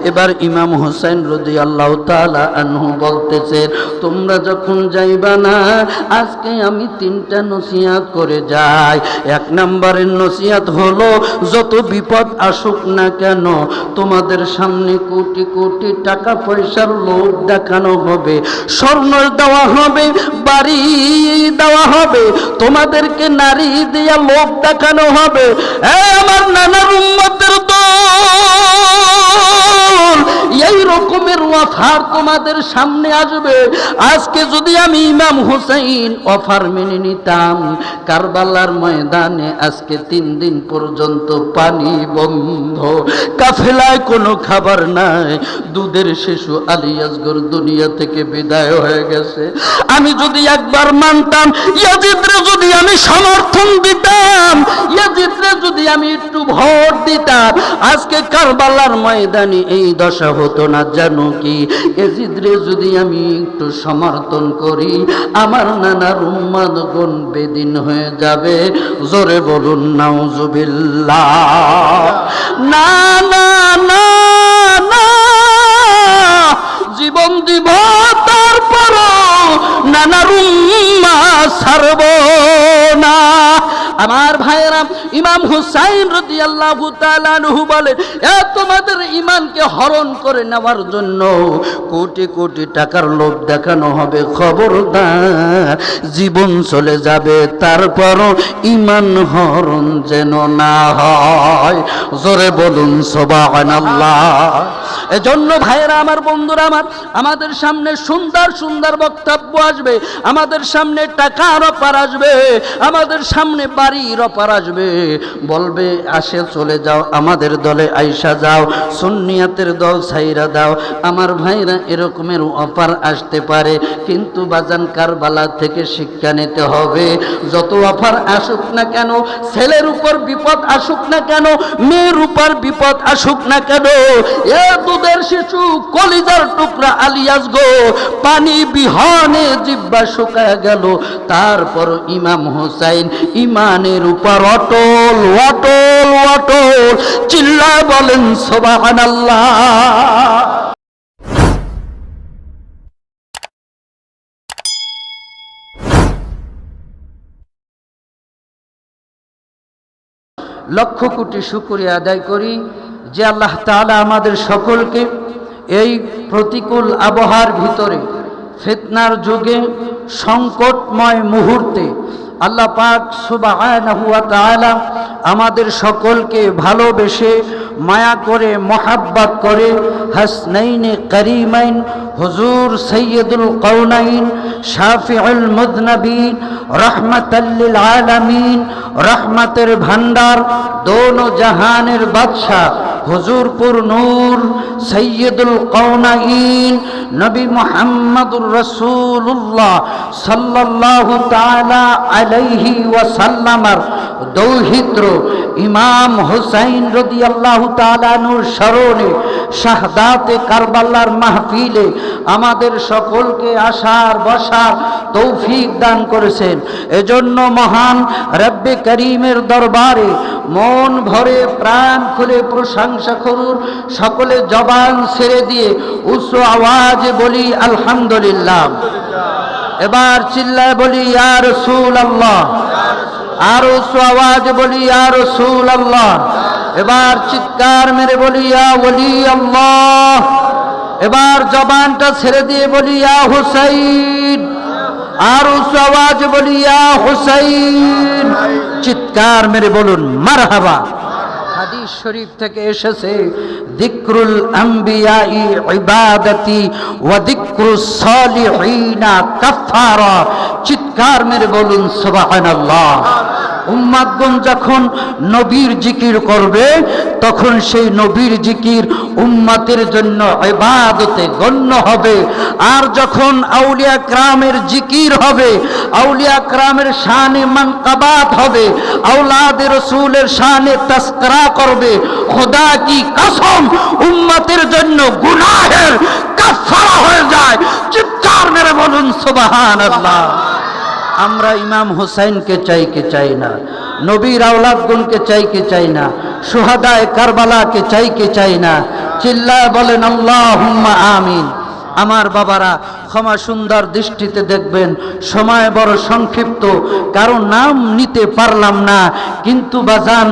এবার ইমাম হুসাইন রাদিয়াল্লাহু তাআলা আনহু বলতেছেন, তোমরা যখন যাইবা না, আজকে আমি 3টা নসিহত করে যাই। 1 নম্বরের নসিহত হলো, যত বিপদ আসুক না কেন তোমাদের সামনে কোটি কোটি টাকা পয়সার লোভ দেখানো হবে, স্বর্ণ দেওয়া হবে, বাড়ি দেওয়া হবে, তোমাদেরকে নারী দিয়া লোভ দেখানো হবে। আমার নানার উম্মতের দল, এই রকমের অফার তোমাদের সামনে আসবে। আজকে যদি আমি ইমাম হুসাইন অফার মেনে নিতাম, কারবালার ময়দানে আজকে 3 দিন পর্যন্ত পানি বন্ধ, কাফেলায় কোনো খাবার নাই, দুধের শিশু আলী আসগর দুনিয়া থেকে বিদায় হয়ে গেছে। আমি যদি একবার মানতাম, ইয়াজিদরে যদি আমি সমর্থন দিতাম, ইয়াজিদরে যদি আমি একটু ভোট দিতাম, আজকে কারবালার ময়দানে এই দশা হতো না। জানো কি, ইয়াজিদরে যদি আমি একটু সমর্থন করি, আমার নানার উম্মাদগণ বেদিন হয়ে যাবে। জোরে বলুন নাউজুবিল্লাহ। না না না না, জীবন দিব তারপর নানার উম্মা ছাড়ব না। আমার ভাইয়েরা, ইমাম হুসাইন রাদিয়াল্লাহু তাআলা আনহু বলেন, তোমাদের ঈমানকে হরণ করে নেওয়ার জন্য কোটি কোটি টাকার লোভ দেখানো হবে, খবরদার জীবন চলে যাবে, তারপরও ঈমান হরণ যেন না হয়। জোরে বলুন সুবহানাল্লাহ। এজন্য ভাইয়েরা আমার, বন্ধুরা আমার, আমাদের সামনে সুন্দর সুন্দর বক্তব্য আসবে, আমাদের সামনে টাকার অফার আসবে, আমাদের সামনে বাড়ির অফার আসবে, বলবে আসে চলে যাও, আমাদের দলে আইসা যাও, সুন্নিয়াতের দল ছাইরা দাও। আমার ভাইরা, এরকমের অফার আসতে পারে, কিন্তু বাজান কারবালা থেকে শিক্ষা নিতে হবে। যত অফার আসুক না কেন, ছেলের উপর বিপদ আসুক না কেন, মেয়ের উপর বিপদ আসুক না কেন, এ দুধের শিশু কলিজার টুকরা আলিয়াস গো, পানি বিহনে জিহ্বা শুকায় গেল, তারপর ইমাম হুসাইন ইমানের উপর অটল অটল অটল। চিল্লায় বলেন সুবহানাল্লাহ। লক্ষ কোটি শুকরিয়া আদায় করি যে আল্লাহ তাআলা আমাদের সকলকে এই প্রতিকূল আবহাওয়ার ভিতরে, ফিতনার যুগে, সংকটময় মুহূর্তে আল্লাহ পাক সুবহানাহু ওয়া তাআলা আমাদের সকলকে ভালোবেসে, মায়া করে, মোহাব্বত করে হাসনাইনে করিমাইন হুজুর সৈয়দুল কওনাইন শাফিউল মুযনবিন রহমাতাল লিল আলামিন, রহমতের ভান্ডার, দোনো জাহানের বাদশা হুজুরপুর নূর সৈয়দুল কওনাইন নবী মুহাম্মদুর রাসূলুল্লাহ সাল্লাল্লাহু তাআলা আলাইহি ওয়াসাল্লামের দৌহিত্র ইমাম হুসাইন রাদিয়াল্লাহু তাআলা আনহুর স্মরণে শাহাদাতে কারবালার মাহফিলে আমাদের সকলকে আসার বসার তৌফিক দান করেছেন। এজন্য মহান রব্বে করিমের দরবারে মন ভরে প্রাণ খুলে প্রশংসা করুন। সকলে জবান ছেড়ে দিয়ে উচ্চ আওয়াজে বলি আলহামদুলিল্লাহ। এবার চিল্লায় বলি ইয়া রাসূলুল্লাহ। আর উচ্চ আওয়াজে বলি ইয়া রাসূলুল্লাহ। এবার চিৎকার মেরে বলি ইয়া ওলি আল্লাহ। এবার জবানটা ছেড়ে দিয়ে বলি ইয়া হুসাইন। আর উচ্চ আওয়াজে বলি ইয়া হুসাইন। চিৎকার মেরে বলুন মারহাবা। হাদিস শরীফ থেকে এসেছে যিকরুল আম্বিয়াই ইবাদতি ওয়া যিকরুস সালিহিনা কাফারা। চিৎকার মেরে বলুন সুবহানাল্লাহ। উম্মাতগণ যখন নবীর জিকির করবে, তখন সেই নবীর জিকির উম্মতের জন্য ইবাদতে গণ্য হবে। আর যখন আউলিয়া কিরামের জিকির হবে, আউলিয়া কিরামের শানে মানকাবাত হবে, আওলাদে রাসূলের শানে তাসকিরা করবে, খোদা কি কসম উম্মতের জন্য গুনাহের কাফারা হয়ে যায়। চিৎকার মেরে বলুন সুবহানাল্লাহ। আমরা ইমাম হুসাইনকে চাই কি চাই না, নবীর আওলাদগুনকে চাই কি চাই না, শুহাদায়ে কারবালাকে চাই কি চাই না? চিল্লায় বলেন আল্লাহুম্মা আমিন। আমার বাবারা, ক্ষমা সুন্দর দৃষ্টিতে দেখবেন, সময় বড় সংক্ষিপ্ত, কারণ নাম নিতে পারলাম না, কিন্তু বাজান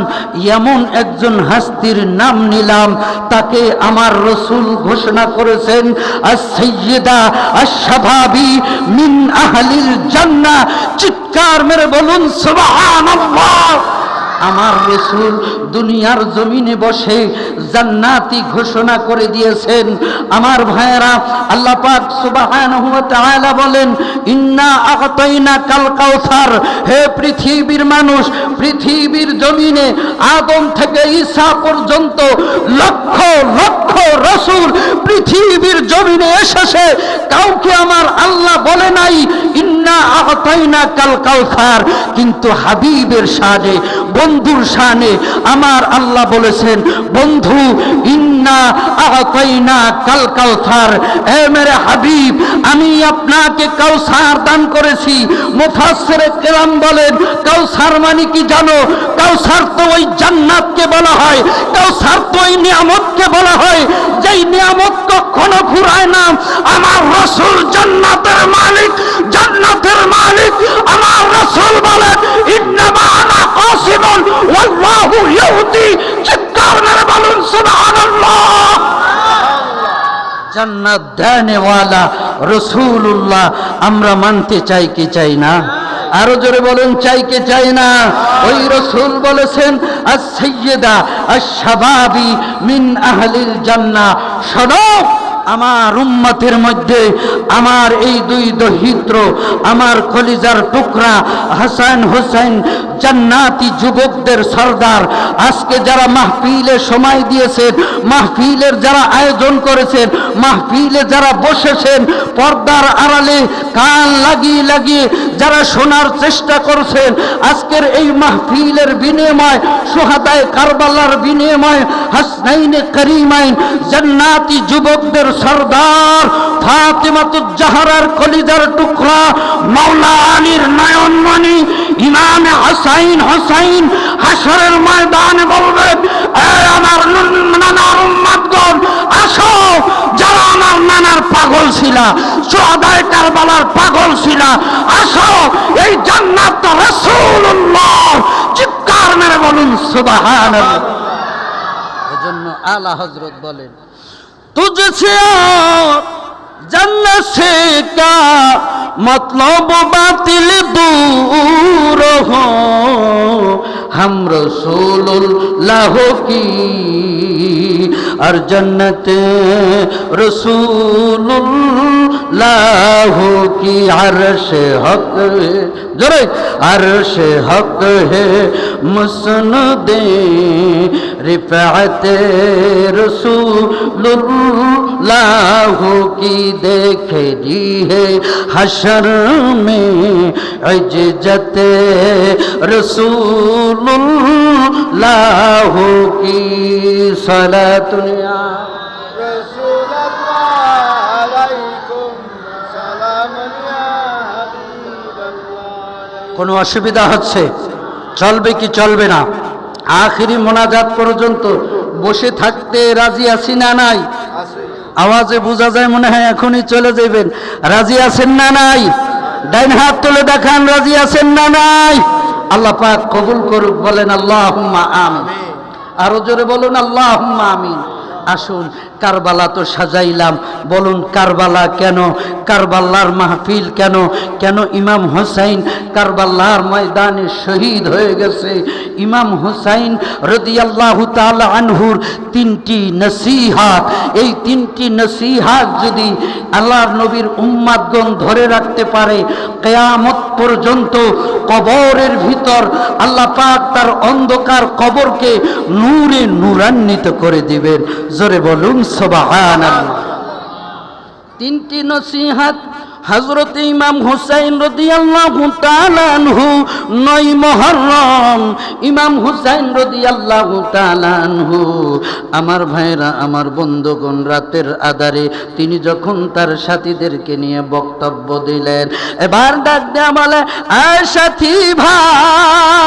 এমন একজন হাস্তির নাম নিলাম, তাকে আমার রসুল ঘোষণা করেছেন আস-সাইয়্যিদা আশ-শাবাবি মিন আহলিল জান্নাহ। চিৎকার মেরে বলুন সুবহানাল্লাহ। আমার রসুল দুনিয়ার জমিনে বসে জান্নাতি ঘোষণা করে দিয়েছেন। আমার ভাইয়েরা, আল্লাহ পাক সুবহানাহু ওয়া তাআলা বলেন ইন্না আ'তাইনা কাল কাউসার। হে পৃথিবীর মানুষ, পৃথিবীর জমিনে আদম থেকে ঈসা পর্যন্ত লক্ষ লক্ষ রাসূল পৃথিবীর জমিনে এসেছে, কাউকে আমার আল্লাহ বলে নাই ইন্না আ'তাইনা কাল কাউসার। কিন্তু হাবিবের শানে, বন্ধুর শানে আমার আল্লাহ বলেছেন, বন্ধু ইন্না আ'তাইনা কাল কাউসার। এ মেরে হাবিব, আমি আপনাকে কাউসার দান করেছি। মুফাসসিরে কেরাম বলেন কাউসার মানে কি জানো? কাউসার তো ওই জান্নাতকে বলা হয়, কাউসার তো ওই নিয়ামতকে বলা হয় যেই নিয়ামত কখনো ফুরায় না। আমার রাসূল জান্নাতের মালিক, জান্নাতের মালিক। আমার রাসূল বলেন ইন্নামা আনা কাসিমুন ওয়াল্লাহু ইউতি। চিৎকার মেরে বলুন সুবহানাল্লাহ। জান্নাত দেনেওয়ালা রাসূলুল্লাহ আমরা মানতে চাই কি চাই না? আরো জোরে বলুন, চাই কি চাই না? ওই রাসূল বলেছেন আস-সাইয়্যিদা আশ-শাবাবি মিন আহলিল জান্নাহ। শোনো, আমার উম্মতের মধ্যে আমার এই দুই দহিত্র, আমার কলিজার টুকরা হাসান হোসেন জান্নাতি যুবকদের সরদার। আজকে যারা মাহফিলে সময় দিয়েছেন, মাহফিলের যারা আয়োজন করেছেন, মাহফিলে যারা বসেছেন, পর্দার আড়ালে কান লাগিয়ে লাগিয়ে যারা শোনার চেষ্টা করছেন, আজকের এই মাহফিলের বিনিময়, শুহাদায়ে কারবালার বিনিময়, হাসনাইনে করিমাইন জান্নাতি যুবকদের সরদার ফাতেমাতুজ জাহরার কলিজার টুকরা মাওলা আলীর নয়নমণি ইমামে হাসাইন হোসাইন হাসরের ময়দানে বলবেন, আমার নানার উম্মতগণ আসো, যারা আমার নানার পাগল ছিল, শুহাদায়ে কারবালার পাগল ছিল, আসো, এই জান্নাত তো রাসূলুল্লাহ। চিৎকার মেরে বলুন সুবহানাল্লাহ। এজন্য আলা হযরত বলেন तुझसे और जन्नत से क्या मतलब बातिल दूर हो, हम रसूलुल्लाह की और जन्नत रसूलुल्लाह की अर्श हक है, जरे अर्श हक है मुस्नदे रिफ़अत रसूलुल्लाह की देखे जी है हशर में इज्जत रसूलुल्लाह की सलातुन या কোনো অসুবিধা হচ্ছে? চলবে কি চলবে না? আখিরি মোনাজাত পর্যন্ত বসে থাকতে রাজি আছি না নাই? আওয়াজে বোঝা যায় মনে হয় এখনই চলে যাবেন। রাজি আছেন না নাই? ডাইন হাত তুলে দেখান, রাজি আছেন না নাই? আল্লাহ পাক কবুল করুক, বলেন আল্লাহুম্মা আমিন। আরো জোরে বলুন আল্লাহুম্মা আমিন। আসুন, কারবালা তো সাজাইলাম, বলুন কারবালা কেন? কারবালার মাহফিল কেন? কেন ইমাম হুসাইন কারবালার ময়দানে শহীদ হয়ে গেছে। ইমাম হুসাইন রাদিয়াল্লাহু তাআলা আনহুর তিনটি নসিহাত, এই তিনটি নসিহাত যদি আল্লাহর নবীর উম্মতগণ ধরে রাখতে পারে, কিয়ামত পর্যন্ত কবরের ভিতর আল্লাহ পাক তার অন্ধকার কবরকে নূরে নূরান্বিত করে দিবেন। জোরে বলুন সুবহানাল্লাহ। তিনটি নসিহত হযরত ইমাম হুসাইন রাদিয়াল্লাহু তাআলা আনহু 9 মুহররম ইমাম হুসাইন রাদিয়াল্লাহু তাআলা আনহু আমার ভাইরা আমার বন্ধুগণ রাতের আধারে তিনি যখন তার সাথীদেরকে নিয়ে বক্তব্য দিলেন এবার ডাক দেয়া বলে আয় সাথী ভাই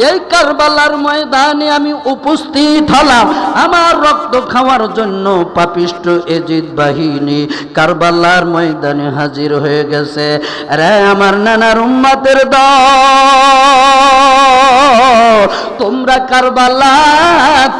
এই কারবালার ময়দানে আমি উপস্থিত হলাম আমার রক্ত খাওয়ার জন্য পাপিষ্ঠ এজিদ বাহিনী কারবালার ময়দানে হাজির হয়ে গেছে আরে আমার নানার উম্মতের দল তোমরা কারবালা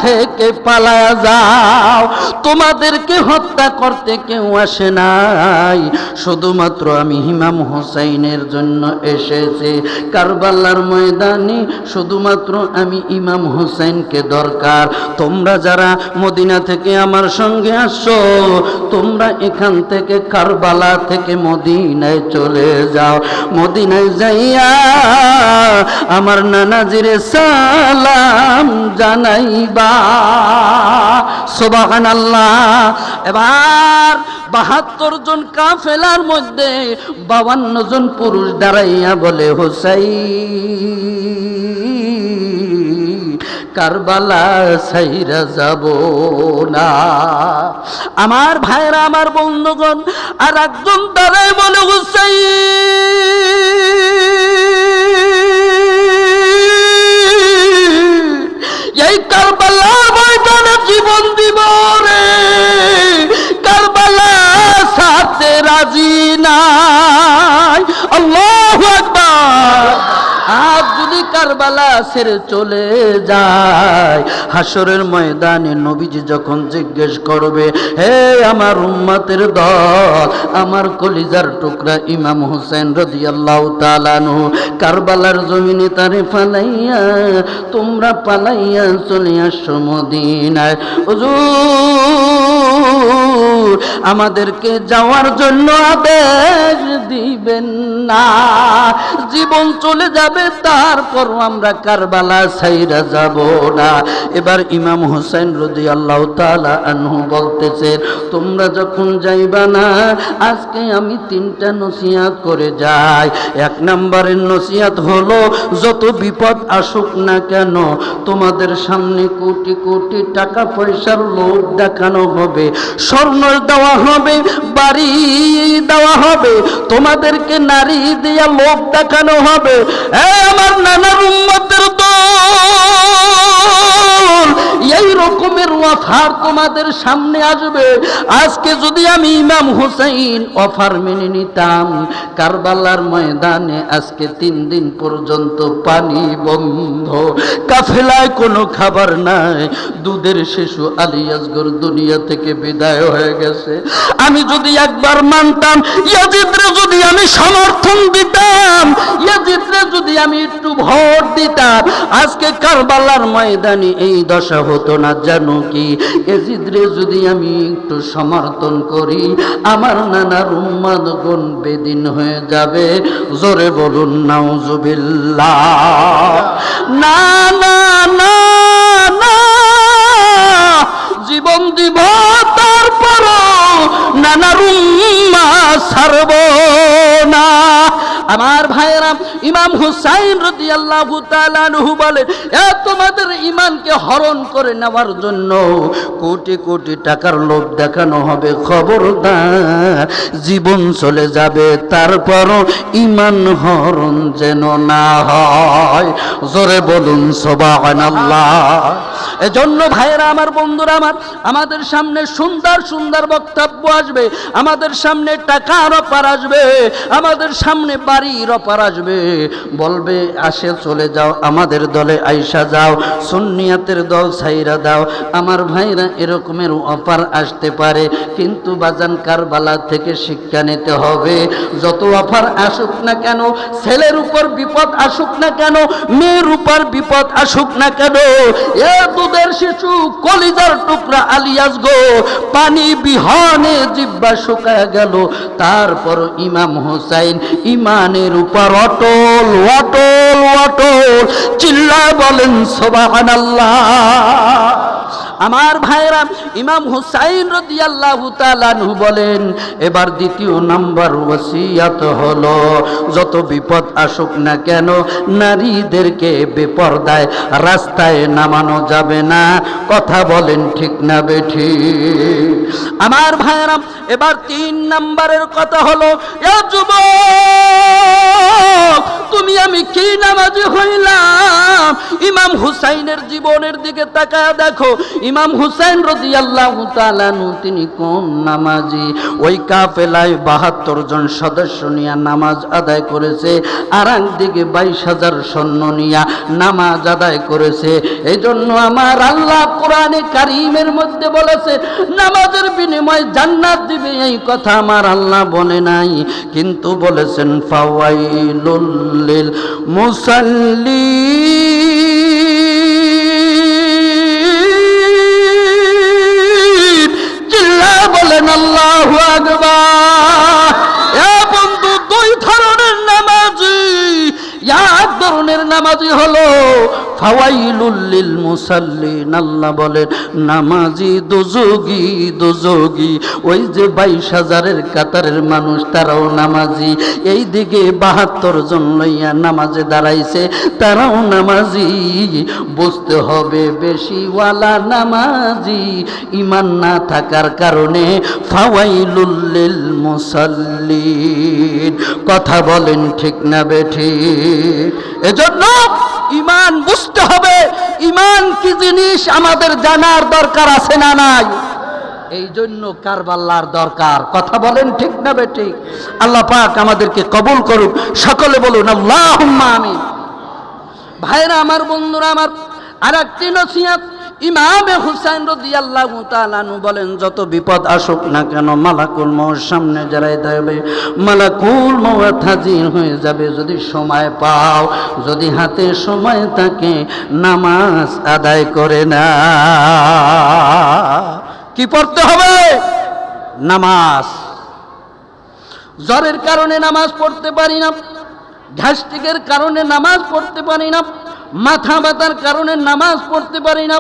থেকে পালায়া যাও তোমাদেরকে হত্যা করতে কেউ আসে নাই শুধুমাত্র আমি ইমাম হুসাইনের জন্য এসেছি কারবালার ময়দানে শুধুমাত্র আমি ইমাম হুসাইনকে দরকার তোমরা যারা মদিনা থেকে আমার সঙ্গে আসছো তোমরা এখান থেকে কারবালা থেকে মদিনায় চলে যাও মদিনায় যাইয়া আমার নানাজিরে সালাম জানাইবা সুবহানাল্লাহ এবার 72 জন কাফেলার মধ্যে 52 জন পুরুষ দাঁড়াইয়া বলে হুসাইন কারবালা ছাইরা যাব না আমার ভাইরা আমার বন্ধুগণ আর একজন দাঁড়ায় বলে হুসাইন এই কারবালার ময়দানে জীবন দিব রে কারবালা সাথে রাজি নাই আল্লাহু আকবার আজ যদি কারবালা ছেড়ে চলে যায় হাসরের ময়দানে নবীজি যখন জিজ্ঞেস করবে হে আমার উম্মতের দল আমার কলিজার টুকরা ইমাম হুসাইন রাদিয়াল্লাহু তাআলা আনহু কারবালার জমিনে তারে ফালাইয়া তোমরা পালাইয়া চলে আসো মদিনায় হুজুর আমাদেরকে যাওয়ার জন্য আদেশ দিবেন না জীবন চলে যাবে তারপর আমরা কারবালা ছাইরা যাব না এবার ইমাম হুসাইন রাদিয়াল্লাহু তাআলা আনহু বলতেছেন তোমরা যখন যাইবা না আজকে আমি 3টা নসিহত করে যাই 1 নম্বরের নসিহত হলো যত বিপদ আসুক না কেন তোমাদের সামনে কোটি কোটি টাকা পয়সার লোভ দেখানো হবে স্বর্ণ দেওয়া হবে বাড়ি দেওয়া হবে তোমাদেরকে নারী দিয়া লোভ দেখানো হবে আমার নানার উম্মতের দল এই রকমের অফার তোমাদের সামনে আসবে আজকে যদি আমি ইমাম হুসাইন অফার মেনে নিতাম কারবালার ময়দানে আজকে 3 দিন পর্যন্ত পানি বন্ধ কাফেলায় কোনো খাবার নাই দুধের শিশু আলী আসগর দুনিয়া থেকে বিদায় হয়ে গেছে আমি যদি একবার মানতাম ইয়াজিদরে যদি আমি সমর্থন দিতাম ইয়াজিদরে যদি আমি একটু ভোট দিতাম আজকে কারবালার ময়দানে এই দশা হতো না জানো কি ইয়াজিদরে যদি আমি একটু সমর্থন করি আমার নানার উম্মতগণ বেদিন হয়ে যাবে জোরে বলুন নাউজুবিল্লাহ না না না না জীবন দিব তারপর নানার উম্মাহ ছাড়ব না আমার ভাইরা ইমাম হুসাইন রাদিয়াল্লাহু তাআলা আনহু বলেন তোমাদের ঈমানকে হরণ করে নেওয়ার জন্য কোটি কোটি টাকার লোভ দেখানো হবে খবরদার জীবন চলে যাবে তারপরও ঈমান হরণ যেন না হয় জোরে বলুন সুবহানাল্লাহ এজন্য ভাইরা আমার বন্ধুরা আমাদের সামনে সুন্দর সুন্দর বক্তব্য আসবে আমাদের সামনে টাকার অফার আসবে আমাদের সামনে বাড়ির অফার আসবে বলবে আসে চলে যাও আমাদের দলে আইসা যাও সুন্নিয়াতের দল ছাইরা দাও আমার ভাইরা এরকমের অফার আসতে পারে কিন্তু বাজান কারবালা থেকে শিক্ষা নিতে হবে যত অফার আসুক না কেন ছেলের উপর বিপদ আসুক না কেন মেয়ের উপর বিপদ আসুক না কেন এ দুধের শিশু কলিজার টুকরা আলিয়াস গো পানি বিহনে জিহ্বা শুকায় গেল তারপর ইমাম হুসাইন ইমানের উপর অটল অটল অটল চিল্লায় বলেন সুবহানাল্লাহ আমার ভাইরা, ইমাম হুসাইন রাদিয়াল্লাহু তাআলা আনহু বলেন, এবার দ্বিতীয় নাম্বার ওসিয়ত হলো, যত বিপদ আসুক না কেন নারীদেরকে বেপরদায় রাস্তায় নামানো যাবে না। কথা বলেন ঠিক না বেঠিক? আমার ভাইরা, এবার 3 নাম্বারের কথা হলো, এ যুবক, তুমি আমি কি নামাজি হইলাম? ইমাম হুসাইনের জীবনের দিকে তাকায় দেখো। ইমাম হুসাইন রাদিয়াল্লাহু তাআলা আনহু তিনি কোন নামাজি? ওই কাফেলায় 72 জন সদস্য নিয়ে নামাজ আদায় করেছে, আর একদিকে 22,000 সৈন্য নিয়ে নামাজ আদায় করেছে। এই জন্য আমার আল্লাহ কোরআনে কারীমের মধ্যে বলেছে নামাজের বিনিময়ে জান্নাত দিবে। এই কথা আমার আল্লাহ বলে নাই, কিন্তু বলেছেন ফাওয়াইলুল লিল মুসাল্লিন। চিল্লা বলেন আল্লাহু আকবার। এ বন্ধু, 2 ধরনের নামাজি। এক ধরনের নামাজি হলো ফাওয়াইলুল লিল মুসাল্লিন, আল্লাহ বলেন নামাজি দোজগী দোজগী। ওই যে 22,000-এর কাতারের মানুষ, তারাও নামাজি। এই দিকে 72 জন লইয়া নামাজে দাঁড়াইছে, তারাও নামাজি। বুঝতে হবে বেশিওয়ালা নামাজি, ইমান না থাকার কারণে ফাওয়াইলুল লিল মুসাল্লিন। কথা বলেন ঠিক না বেঠিক? এজন্য ইমান বুঝতে হবে। ইমান কি জিনিস আমাদের জানার দরকার আছে না নাই? এই জন্য কারবালার দরকার। কথা বলেন ঠিক না বেঠিক? আল্লাহ পাক আমাদেরকে কবুল করুক। সকলে বলুন আল্লাহুম্মা আমিন। ভাইরা আমার, বন্ধুরা আমার, আরেকটি নসিহত। ইমামে হুসাইন রাদিয়াল্লাহু তাআলা আনহু বলেন, যত বিপদ আসুক না কেন মালাকুল মউত সামনে দাঁড়াইতে হবে। মালাকুল মউত হাজির হয়ে যাবে যদি সময় পাও, যদি হাতে সময় থাকে নামাজ আদায় করে না। কি পড়তে হবে? নামাজ। জ্বরের কারণে নামাজ পড়তে পারি না, গ্যাস্ট্রিকের কারণে নামাজ পড়তে পারি না, মাথা ব্যথার কারণে নামাজ পড়তে পারি না।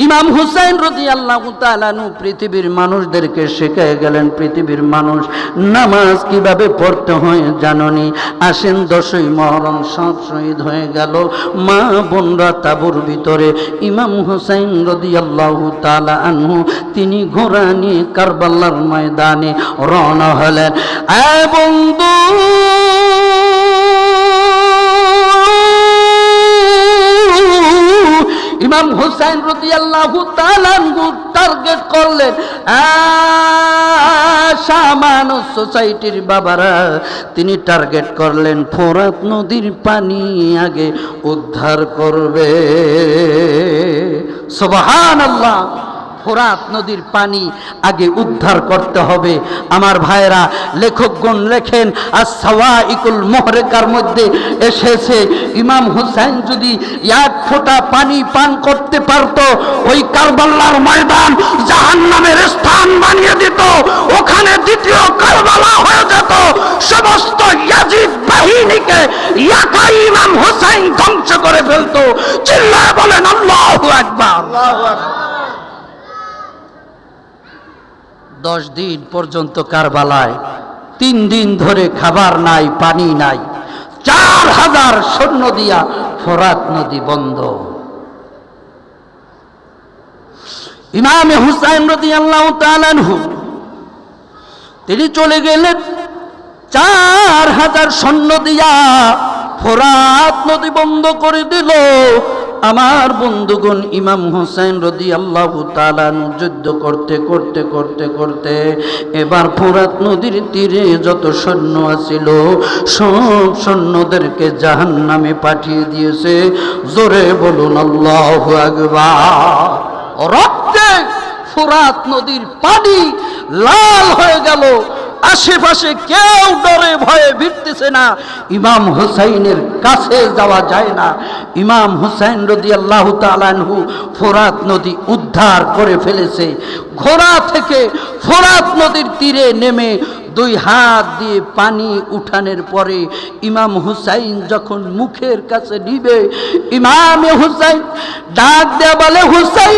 ইমাম হুসাইন রাদিয়াল্লাহু তাআলা আনহু পৃথিবীর মানুষদেরকে শেখায় গেলেন, পৃথিবীর মানুষ নামাজ কিভাবে পড়তে হয় জাননি। আসেন 10ই মুহররম সব শহীদ হয়ে গেল, মা বোনরা তাঁবুর ভিতরে। ইমাম হুসাইন রাদিয়াল্লাহু তাআলা আনহু তিনি ঘোড়া নিয়ে কারবালার ময়দানে রওনা হলেন। এ বন্ধু, ইমাম হুসাইন রাদিয়াল্লাহু তাআলা আনহু টার্গেট করলেন সামান্য সোসাইটির বাবারা। তিনি টার্গেট করলেন ফোরাত নদীর পানি আগে উদ্ধার করবে। সুবহানাল্লাহ। ফোরাত নদীর পানি আগে উদ্ধার করতে হবে। আমার ভাইরা, লেখকগণ লেখেন আস-সাওয়াইকুল মুহরিকার মধ্যে এসেছে, ইমাম হুসাইন যদি 1 ফোঁটা পানি পান করতে পারত, ওই কারবালার ময়দান জাহান্নামের স্থান বানিয়ে দিত, ওখানে দ্বিতীয় কারবালা হয়ে যেত। সমস্ত ইয়াজিদ বাহিনীকে একাই ইমাম হুসাইন ধ্বংস করে ফেলতো। চিল্লায়ে বলেন আল্লাহু আকবার। আল্লাহু আকবার। 10 দিন পর্যন্ত কারবালায়, 3 দিন ধরে খাবার নাই, পানি নাই, 4000 সৈন্য দিয়া ফোরাত নদী বন্ধ। ইমামে হুসাইন রাদিয়াল্লাহু তাআলা আনহু তিনি চলে গেলেন, 4000 সৈন্য দিয়া ফোরাত নদী বন্ধ করে দিল। আমার বন্ধুগণ, ইমাম হুসাইন রাদিয়াল্লাহু তাআলা যুদ্ধ করতে করতে করতে করতে এবার ফোরাত নদীর তীরে যত সৈন্য আছিল সব সৈন্যদেরকে জাহান্নামে পাঠিয়ে দিয়েছে। জোরে বলুন আল্লাহু আকবার। রক্তে ফোরাত নদীর পানি লাল হয়ে গেল। আশেপাশে কেউ ডরে ভয়ে ভিড়তেছে না। ইমাম হুসাইনের কাছে যাওয়া যায় না। ইমাম হুসাইন রাদিয়াল্লাহু তাআলা আনহু ফোরাত নদী উদ্ধার করে ফেলেছে। ঘোড়া থেকে ফোরাত নদীর তীরে নেমে দুই হাত দিয়ে পানি উঠানোর পরে ইমাম হুসাইন যখন মুখের কাছে নিবে, ইমাম হুসাইন ডাক দেয়া বলে, হুসাইন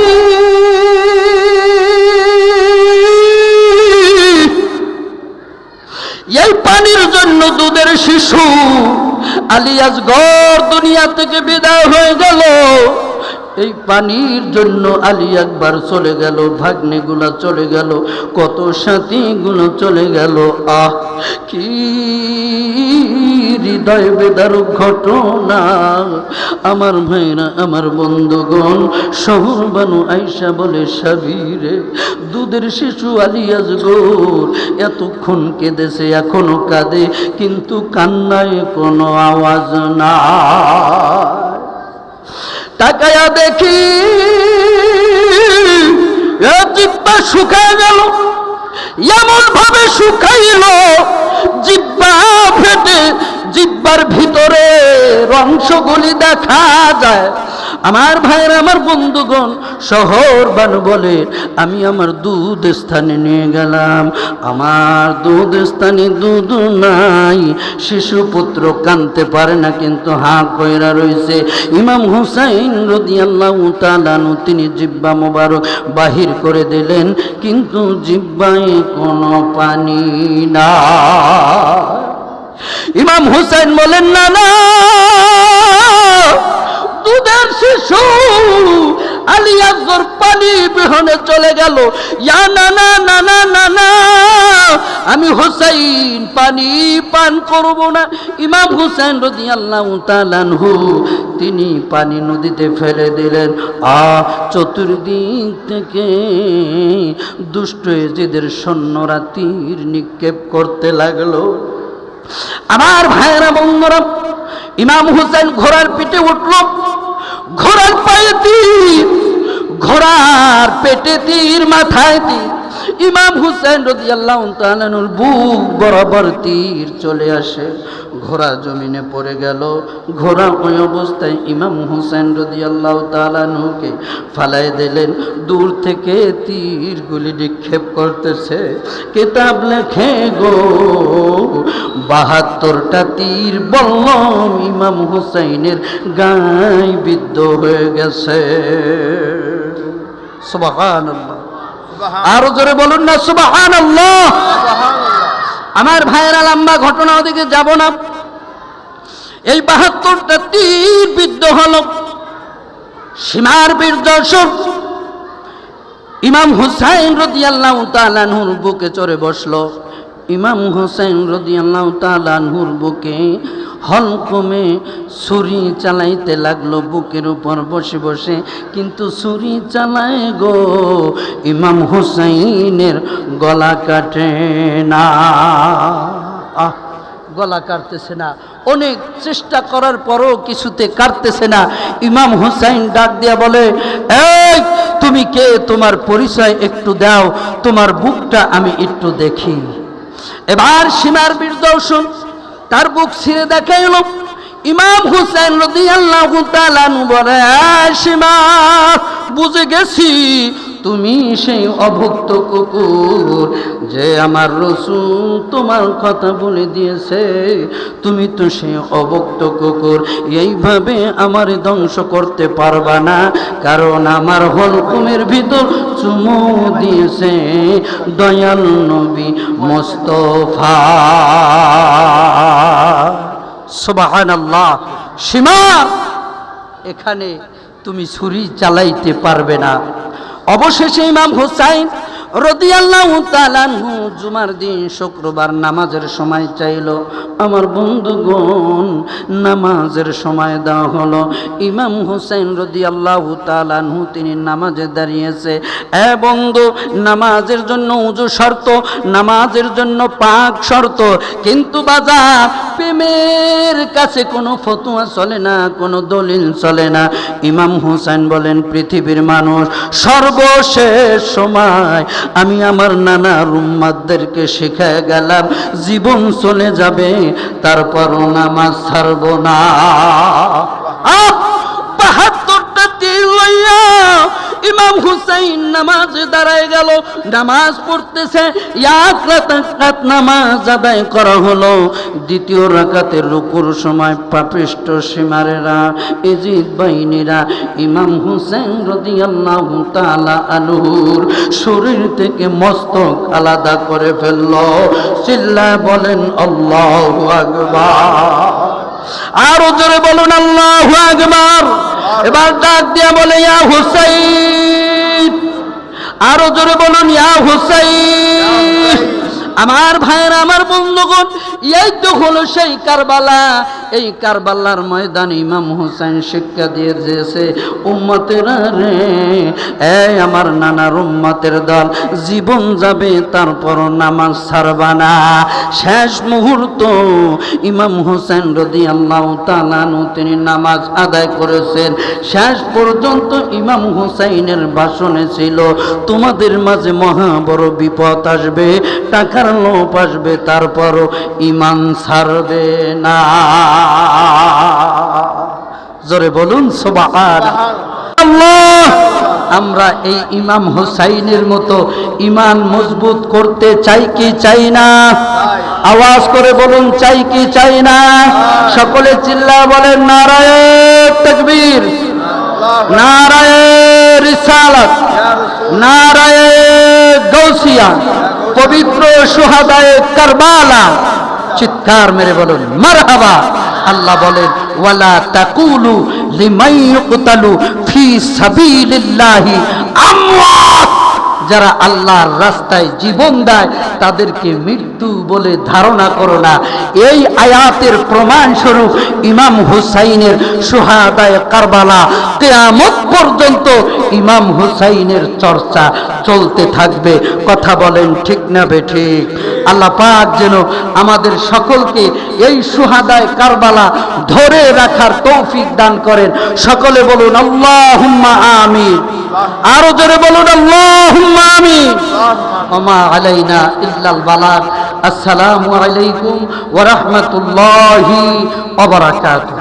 এই পানির জন্য দুধের শিশু আলী আসগর দুনিয়া থেকে বিদায় হয়ে গেল। এই পানির জন্য আলী আকবার চলে গেল, ভাগ্নেগুলা চলে গেল, কত সাথীগুলো চলে গেল। আহ, কি হৃদয় বেদারক ঘটনা। আমার ভাইরা, আমার বন্ধুগণ, শহর বানু আইসা বলে, সাবিরে দুধের শিশু আলী আসগর এতক্ষণ কেঁদেছে, এখনো কাঁদে, কিন্তু কান্নায় কোনো আওয়াজ না। তাকায়া দেখি জিহ্বা শুকায় গেল, এমন ভাবে শুকাইল জিহ্বা ফেটে জিহ্বার ভিতরে অংশগুলি দেখা যায়। আমার ভাইয়ের, আমার বন্ধুগণ, শহর বানু বলে, আমি আমার দুধ স্থানে নিয়ে গেলাম, আমার দুধ স্থানে দুধ নাই। শিশু পুত্র কাঁদতে পারে না, কিন্তু হাঁ কইরা রইছে। ইমাম হুসাইন রাদিয়াল্লাহু তাআলা আনহু তিনি জিহ্বা মোবারক বাহির করে দিলেন, কিন্তু জিহ্বায় কোনো পানি না। ইমাম হুসাইন বলেন, না না, দুধের শিশু আলী আসগর পানি বিহনে চলে গেল। ইয়া না না না না না না, আমি হুসাইন পানি পান করব না। ইমাম হুসাইন রাদিয়াল্লাহু তাআলা আনহু তিনি পানি নদীতে ফেলে দিলেন। চতুর্দিক থেকে দুষ্ট এজিদের সৈন্যরা তীর নিক্ষেপ করতে লাগলো। আমার ভাইয়েরা, বন্ধুরা, ইমাম হুসাইন ঘোড়ার পিঠে উঠল, ঘোড়ার পায়ে তীর, ঘোড়ার পেটে তীর, মাথায় তীর। ইমাম হুসাইন রাদিয়াল্লাহু তাআলা আনহুর বুক বরাবর তীর চলে আসে, ঘোড়া জমিনে পড়ে গেল। ঘোড়া ওই অবস্থায় ইমাম হুসাইন রাদিয়াল্লাহু তাআলা আনহুকে ফালাই দিলেন। দূর থেকে তীরগুলি নিক্ষেপ করতেছে। কিতাব লেখে গো, ৭২টা তীর বললাম ইমাম হুসাইনের গায়ে বিদ্ধ হয়ে গেছে। সুবহানাল্লাহ, আরো জোরে বলুন না সুবহানাল্লাহ। আমার ভাইয়েরা, লম্বা ঘটনা ওদিকে যাব না। এই ৭২টা তীর বিদ্ধ হল। সীমার বীর দর্শক ইমাম হুসাইন রাদিয়াল্লাহু তাআলা আনহুর বুকে চড়ে বসলো। ইমাম হুসাইন রাদিয়াল্লাহু তাআলা আনহুর বুকে হলকমে ছুরি চালাইতে লাগলো, বুকের উপর বসে বসে। কিন্তু ছুরি চালায় গো, ইমাম হুসাইনের গলা কাটে না। গলা কাটতেছে না, অনেক চেষ্টা করার পরও কিছুতে কাটতেছে না। ইমাম হুসাইন ডাক দিয়া বলে, এই তুমি কে? তোমার পরিচয় একটু দাও, তোমার বুকটা আমি একটু দেখি। এবার সীমার বীর দর্শন তার বুক ছিঁড়ে দেখাইল। ইমাম হুসাইন রাদিয়াল্লাহু তাআলা আনহু বলে, সীমা, বুঝে গেছি তুমি সেই অভুক্ত কুকুর যে আমার রাসূল তোমার কথা বলে দিয়েছে। তুমি তো সেই অভুক্ত কুকুর, এইভাবে আমার ধ্বংস করতে পারবা না, কারণ আমার হলকুমের ভিতর চুমু দিয়েছে দয়াল নবী মুস্তাফা। সুবহানাল্লাহ। সীমা, এখানে তুমি ছুরি চালাইতে পারবে না। অবশেষে ইমাম হুসাইন রাদিয়াল্লাহু তাআলা আনহু জুমার দিন শুক্রবার নামাজের সময় চাইল। আমার বন্ধুগণ, নামাজের সময় দেওয়া হলো। ইমাম হুসাইন রাদিয়াল্লাহু তাআলা আনহু তিনি নামাজে দাঁড়িয়েছে। বন্ধু, নামাজের জন্য উযু শর্ত, নামাজের জন্য পাক শর্ত, কিন্তু বাজার প্রেমের কাছে কোনো ফতোয়া চলে না, কোনো দলিল চলে না। ইমাম হুসাইন বলেন, পৃথিবীর মানুষ, সর্বশেষ সময় আমি আমার নানার উম্মাতদেরকে শিখায় গেলাম, জীবন চলে যাবে তারপরও নামাজ ছাড়ব না। ৭২টা তীর লইয়া ইমাম হুসাইন নামাজে দাঁড়ায় গেল, নামাজ পড়তেছে। এক রাকাত নামাজ আদায় করা হলো। দ্বিতীয় রাকাতের রুকুর সময় পাপিষ্ঠ সীমারেরা, এজিদ বাহিনীরা ইমাম হুসাইন রাদিয়াল্লাহু তাআলা আনহুর শরীর থেকে মস্তক আলাদা করে ফেলল। চিল্লায় বলেন আল্লাহু আকবার। আরো জোরে বলুন আল্লাহু আকবার। এবার ডাক দিয়া বলে ইয়া হুসাইন, আরো জোরে বলুন ইয়া হুসাইন। আমার ভাইয়েরা, আমার বন্ধুগণ, এই তো হলো সেই কারবালা। এই কারবালার ময়দানে ইমাম হুসাইন শিক্ষা দিয়ে দিয়েছে, উম্মতেরা রে, এই আমার নানার উম্মতের দল, জীবন যাবে তারপরও নামাজ ছাড়বা না। শেষ মুহূর্ত ইমাম হুসাইন রাদিয়াল্লাহু তাআলা আনহু তিনি নামাজ আদায় করেছেন। শেষ পর্যন্ত ইমাম হুসাইনের ভাষণে ছিল, তোমাদের মাঝে মহা বড় বিপদ আসবে, টাকার লোভ আসবে, তারপরও ঈমান ছাড়বে না। জোরে বলুন সুবহানাল্লাহ। আমরা এই ইমাম হুসাইনের মতো ঈমান মজবুত করতে চাই কি চাই না? আওয়াজ করে বলুন, চাই কি চাই না? সকলে চিল্লা বলেন নারায়ে তাকবীর, নারায়ে রিসালাত, নারায়ে গাউসিয়া, পবিত্র শুহাদায়ে কারবালা। চিৎকার মেরে বলুন মারহাবা। আল্লাহ বলেন ওয়ালা তাকুলু লিমান ইউকতালু ফি সাবিলিল্লাহি আমওয়াত, যারা আল্লাহর রাস্তায় জীবন দেয় তাদেরকে মৃত্যু বলে ধারণা করো না। এই আয়াতের প্রমাণ স্বরূপ ইমাম হুসাইনের শুহাদায়ে কারবালা কিয়ামত পর্যন্ত ইমাম হুসাইনের চর্চা চলতে থাকবে। কথা বলেন ঠিক না বেঠিক? আল্লাহ পাক যেন আমাদের সকলকে এই শুহাদায়ে কারবালা ধরে রাখার তৌফিক দান করেন। সকলে বলুন আল্লাহুম্মা আমিন। আরো জোরে বলুন আল্লাহুম্মা আমিন। ওমা আলাইনা ইল্লাল বালাগ। আসসালামু আলাইকুম ওয়া রাহমাতুল্লাহি ওয়া বারাকাতুহু।